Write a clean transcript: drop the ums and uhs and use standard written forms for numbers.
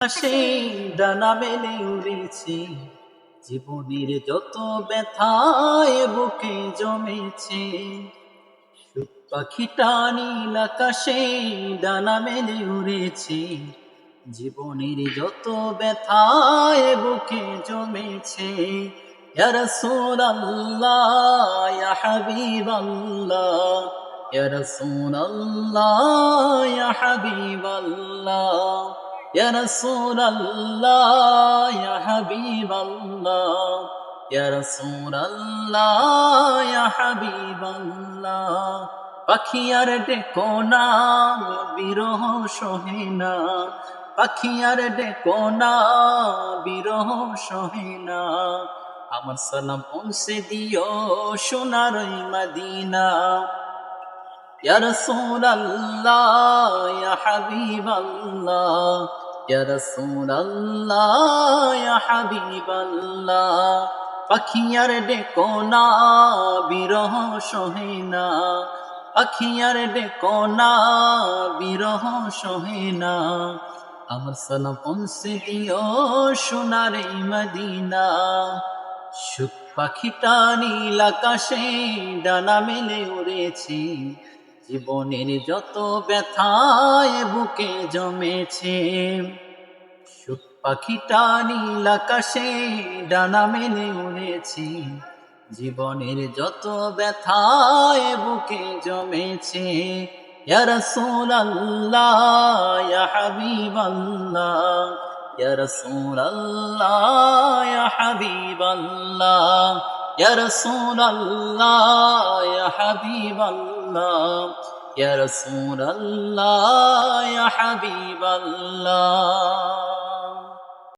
সেই ডানা মেলে উড়েছে, জীবনের যত ব্যথায় বুকে জমেছে। সুখ পাখিটা নীল আকাশে ডানা মেলে উড়েছে, জীবনের যত ব্যথায় বুকে জমেছে। ইয়া রাসূলুল্লাহ ইয়া হাবিবাল্লাহ, ইয়া রাসূলুল্লাহ ইয়া হাবিবাল্লাহ, ইয়া রাসূলুল্লাহ ইয়া হাবিবাল্লাহ, ইয়া রাসূলুল্লাহ ইয়া হাবিবাল্লাহ। পাখি আর ডেকো না, বিরহ সহে না, পাখি আর ডেকো না, বিরহ সহে না। আমার সালাম পৌঁছে দিও সোনার ওই মদিনা। ইয়া রাসূলুল্লাহ ইয়া হাবিবাল্লাহ, ইয়া রাসূলুল্লাহ ইয়া হাবিবাল্লাহ। পাখি আর ডেকো না, বিরহ সহে না, পাখি আর ডেকো না, বিরহ সহে না। আমার সালাম পৌঁছে দিও সোনার এই মদিনা। সুখ পাখিটা নীল আকাশে ডানা মেলে উড়েছে, জীবনের যত ব্যথায় বুকে জমেছে। সুখ পাখিটা নীল আকাশে ডানা মেলে উড়েছে, জীবনের যত ব্যথায় বুকে জমেছে। ইয়া রাসূলুল্লাহ ইয়া হাবিবাল্লাহ, ইয়া রাসূলুল্লাহ ইয়া হাবিবাল্লাহ, ইয়া রাসূলুল্লাহ ইয়া হাবিবাল্লাহ, ইয়া রাসূলুল্লাহ ইয়া হাবিবাল্লাহ।